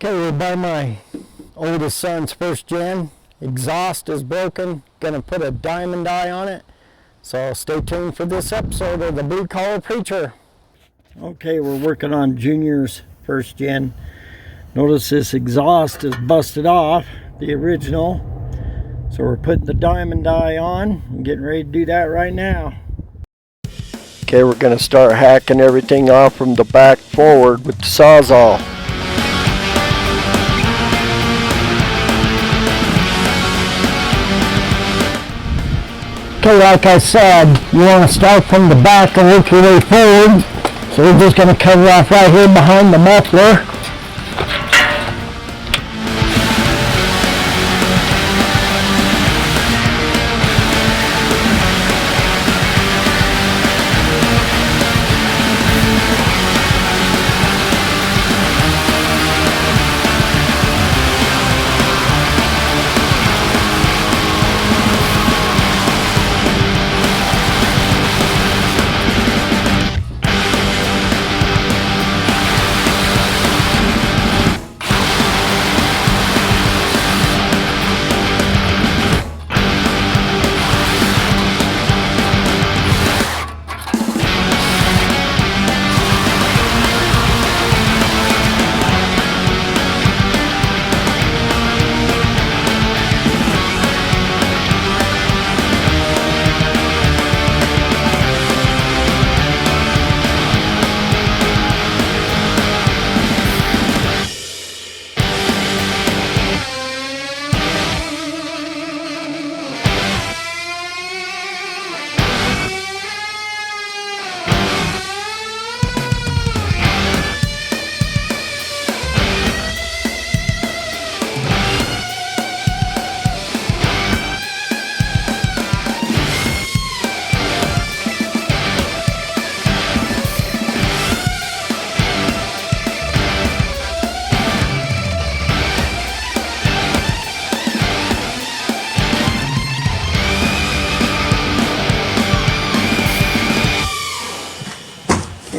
Okay, we're by my oldest son's first gen. Exhaust is broken. Gonna put a diamond eye on it. So stay tuned for this episode of the Blue Collar Preacher. Okay, we're working on Junior's first gen. Notice this exhaust is busted off, the original. So we're putting the diamond eye on. I'm getting ready to do that right now. Okay, we're gonna start hacking everything off from the back forward with the Sawzall. Okay, like I said, you want to start from the back and work your way forward. So we're just going to cut it off right here behind the muffler.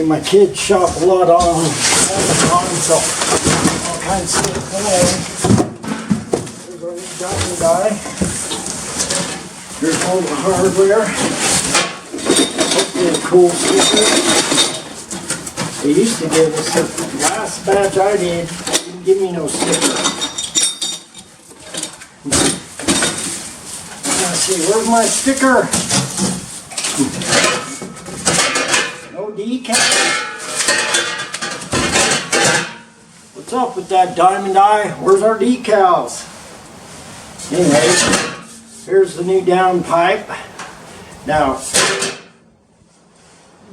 My kids shop a lot on Amazon, so all kinds of stuff there. There's our new diamond die. Here's all the hardware. Hopefully a cool sticker. They used to give us, the last batch I did, didn't give me no sticker. Let's see, where's my sticker? Decal. What's up with that diamond eye? Where's our decals? Anyway, here's the new down pipe. Now,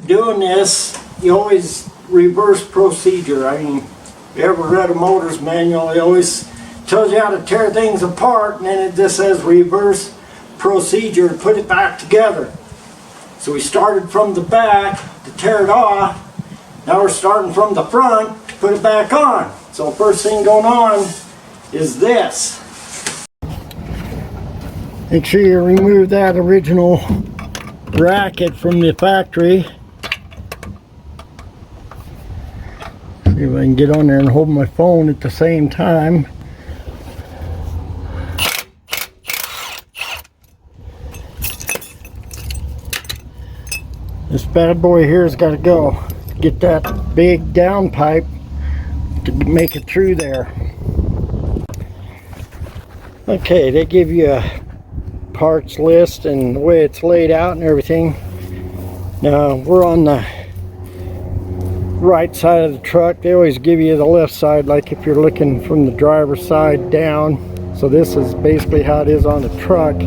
doing this, you always reverse procedure. I mean, if you ever read a motor's manual, it always tells you how to tear things apart, and then it just says reverse procedure to put it back together. So we started from the back to tear it off. Now we're starting from the front to put it back on. So first thing going on is this. Make sure you remove that original bracket from the factory. See if I can get on there and hold my phone at the same time. This bad boy here has got to go. Get that big down pipe to make it through there. Okay, they give you a parts list and the way it's laid out and everything. Now we're on the right side of the truck. They always give you the left side, like if you're looking from the driver's side down. So this is basically how it is on the truck.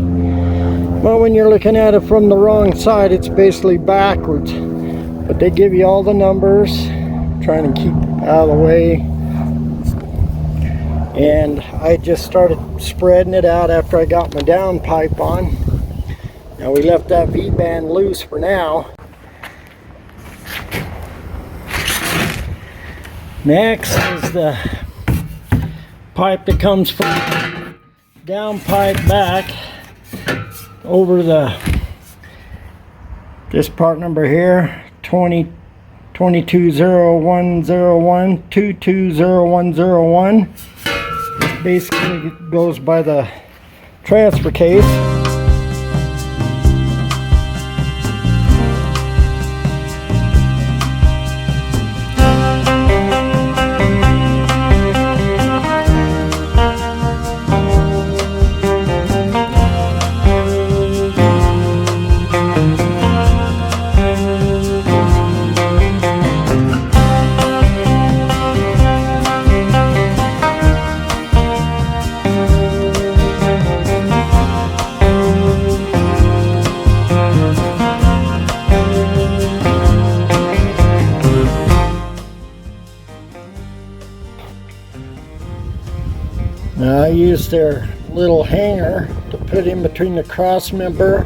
Well, when you're looking at it from the wrong side, it's basically backwards. But they give you all the numbers, trying to keep out of the way. And I just started spreading it out after I got my down pipe on. Now we left that V-band loose for now. Next is the pipe that comes from the down pipe back over this part number here, 20 220101, 220101. Basically goes by the transfer case. Now I use their little hanger to put in between the cross member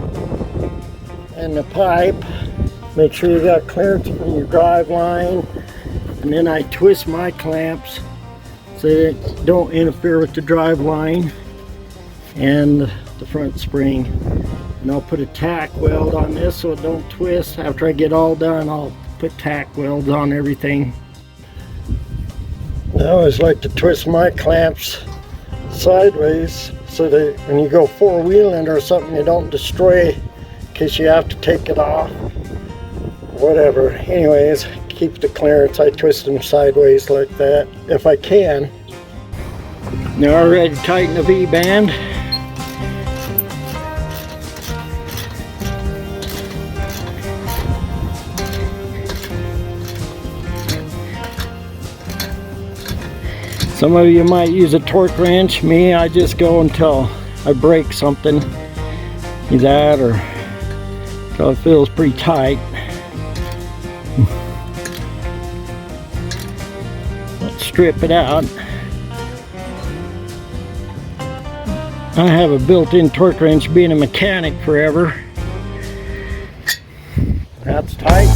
and the pipe. Make sure you got clearance from your drive line, and then I twist my clamps so they don't interfere with the drive line and the front spring. And I'll put a tack weld on this so it don't twist. After I get all done, I'll put tack welds on everything. I always like to twist my clamps sideways so that when you go four-wheeling or something, you don't destroy in case you have to take it off, whatever. Anyways, keep the clearance. I twist them sideways like that if I can. Now I'm ready to tighten the V-band. Some of you might use a torque wrench. Me, I just go until I break something. Either that or until it feels pretty tight. Let's strip it out. I have a built-in torque wrench, being a mechanic forever. That's tight.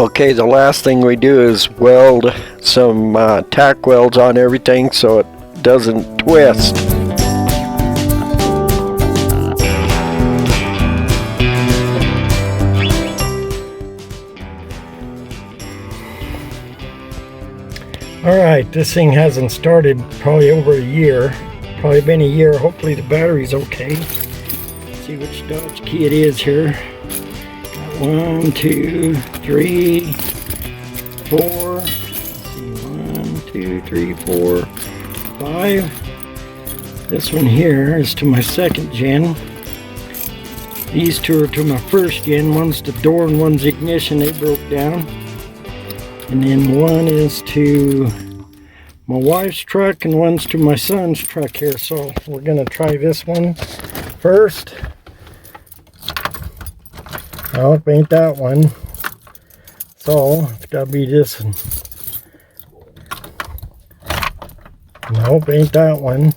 Okay, the last thing we do is weld some tack welds on everything so it doesn't twist. Alright, this thing hasn't started probably over a year. Probably been a year. Hopefully the battery's okay. Let's see which Dodge key it is here. Got 1, 2, 3, 4. Let's see, 1, 2, 3, 4, 5. This one here is to my second gen. These two are to my first gen. One's the door and one's ignition. They broke down. And then one is to my wife's truck and one's to my son's truck here. So we're gonna try this one first. Nope, ain't that one. So it's gotta be this one. Nope, ain't that one.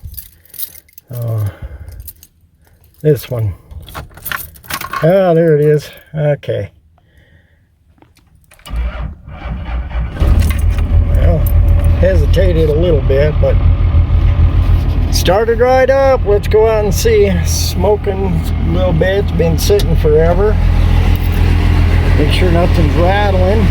This one. Ah, there it is. Okay. Hesitated a little bit, but started right up. Let's go out and see. Smoking a little bit. It's been sitting forever. Make sure nothing's rattling.